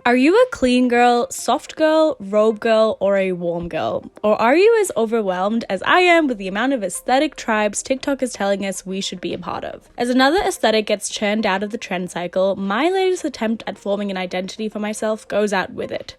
Are you a clean girl, soft girl, robe girl, or a warm girl? Or are you as overwhelmed as I am with the amount of aesthetic tribes TikTok is telling us we should be a part of? As another aesthetic gets churned out of the trend cycle, my latest attempt at forming an identity for myself goes out with it.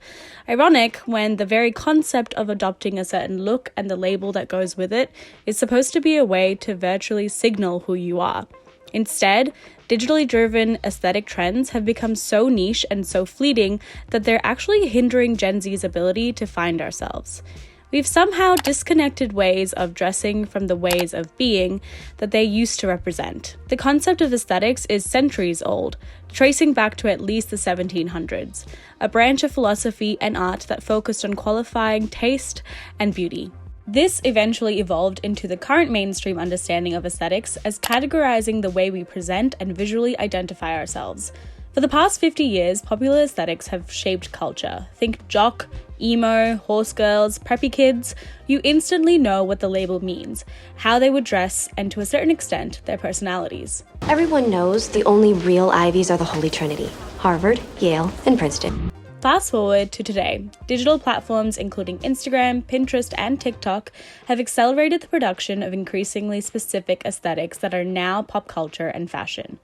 Ironic when the very concept of adopting a certain look and the label that goes with it is supposed to be a way to virtually signal who you are. Instead, digitally driven aesthetic trends have become so niche and so fleeting that they're actually hindering Gen Z's ability to find ourselves. We've somehow disconnected ways of dressing from the ways of being that they used to represent. The concept of aesthetics is centuries old, tracing back to at least the 1700s, a branch of philosophy and art that focused on qualifying taste and beauty. This eventually evolved into the current mainstream understanding of aesthetics as categorizing the way we present and visually identify ourselves. For the past 50 years, popular aesthetics have shaped culture. Think jock, emo, horse girls, preppy kids. You instantly know what the label means, how they would dress, and to a certain extent, their personalities. Everyone knows the only real Ivies are the Holy Trinity: Harvard, Yale, and Princeton. Fast forward to today, digital platforms including Instagram, Pinterest, and TikTok have accelerated the production of increasingly specific aesthetics that are now pop culture and fashion.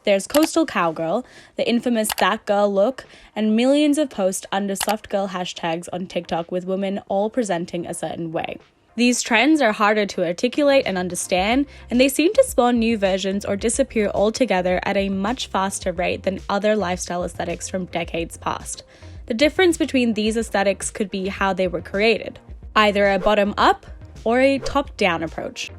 There's coastal cowgirl, the infamous that girl look, and millions of posts under soft girl hashtags on TikTok with women all presenting a certain way. These trends are harder to articulate and understand, and they seem to spawn new versions or disappear altogether at a much faster rate than other lifestyle aesthetics from decades past. The difference between these aesthetics could be how they were created, either a bottom-up or a top-down approach.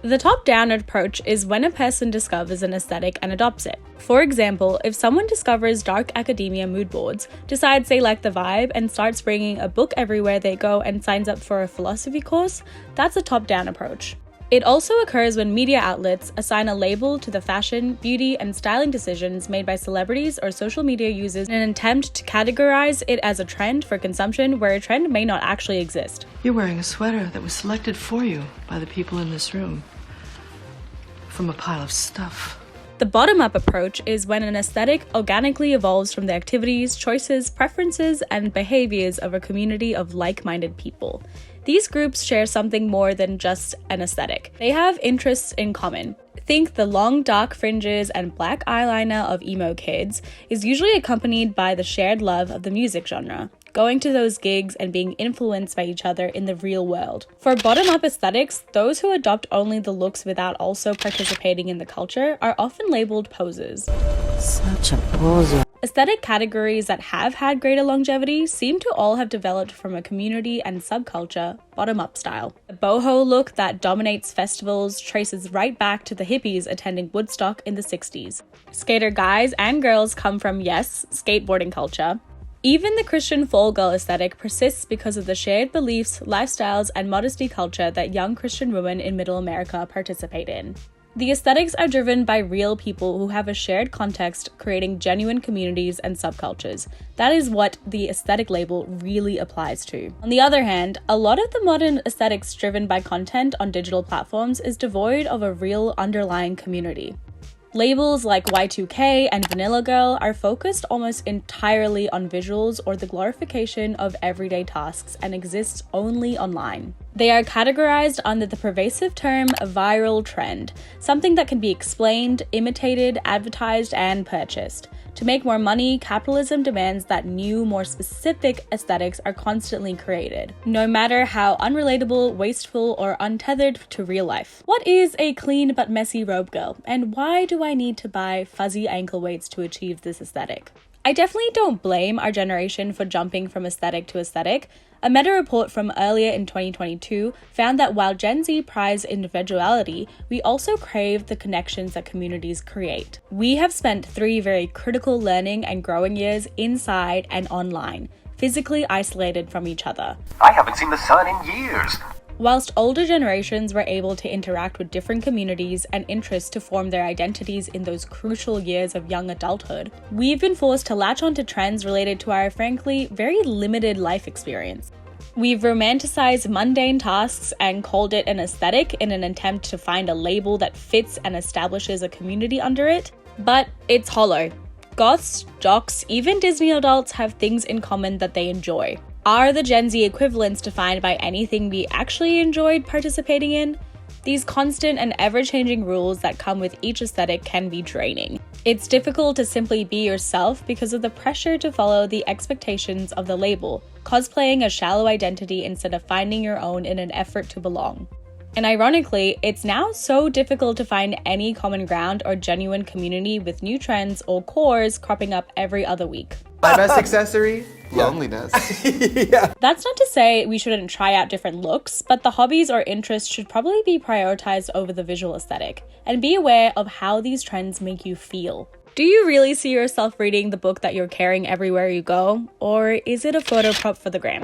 The top-down approach is when a person discovers an aesthetic and adopts it. For example, if someone discovers dark academia mood boards, decides they like the vibe, and starts bringing a book everywhere they go and signs up for a philosophy course, that's a top-down approach. It also occurs when media outlets assign a label to the fashion, beauty, and styling decisions made by celebrities or social media users in an attempt to categorize it as a trend for consumption where a trend may not actually exist. You're wearing a sweater that was selected for you by the people in this room from a pile of stuff. The bottom-up approach is when an aesthetic organically evolves from the activities, choices, preferences, and behaviors of a community of like-minded people. These groups share something more than just an aesthetic. They have interests in common. Think the long dark fringes and black eyeliner of emo kids is usually accompanied by the shared love of the music genre, going to those gigs and being influenced by each other in the real world. For bottom-up aesthetics, those who adopt only the looks without also participating in the culture are often labeled posers. Such a poser. Aesthetic categories that have had greater longevity seem to all have developed from a community and subculture bottom-up style. The boho look that dominates festivals traces right back to the hippies attending Woodstock in the 60s. Skater guys and girls come from, yes, skateboarding culture. Even the Christian fall girl aesthetic persists because of the shared beliefs, lifestyles, and modesty culture that young Christian women in Middle America participate in. The aesthetics are driven by real people who have a shared context, creating genuine communities and subcultures. That is what the aesthetic label really applies to. On the other hand, a lot of the modern aesthetics driven by content on digital platforms is devoid of a real underlying community. Labels like Y2K and Vanilla Girl are focused almost entirely on visuals or the glorification of everyday tasks and exist only online. They are categorized under the pervasive term viral trend, something that can be explained, imitated, advertised, and purchased. To make more money, capitalism demands that new, more specific aesthetics are constantly created, no matter how unrelatable, wasteful, or untethered to real life. What is a clean but messy robe girl, and why do I need to buy fuzzy ankle weights to achieve this aesthetic? I definitely don't blame our generation for jumping from aesthetic to aesthetic. A meta report from earlier in 2022 found that while Gen Z prize individuality, we also crave the connections that communities create. We have spent 3 very critical learning and growing years inside and online, physically isolated from each other. I haven't seen the sun in years. Whilst older generations were able to interact with different communities and interests to form their identities in those crucial years of young adulthood, we've been forced to latch onto trends related to our, frankly, very limited life experience. We've romanticized mundane tasks and called it an aesthetic in an attempt to find a label that fits and establishes a community under it. But it's hollow. Goths, jocks, even Disney adults have things in common that they enjoy. Are the Gen Z equivalents defined by anything we actually enjoyed participating in? These constant and ever-changing rules that come with each aesthetic can be draining. It's difficult to simply be yourself because of the pressure to follow the expectations of the label, cosplaying a shallow identity instead of finding your own in an effort to belong. And ironically, it's now so difficult to find any common ground or genuine community with new trends or cores cropping up every other week. My best accessory? Loneliness. That's not to say we shouldn't try out different looks, but the hobbies or interests should probably be prioritized over the visual aesthetic, and be aware of how these trends make you feel. Do you really see yourself reading the book that you're carrying everywhere you go, or is it a photo prop for the gram?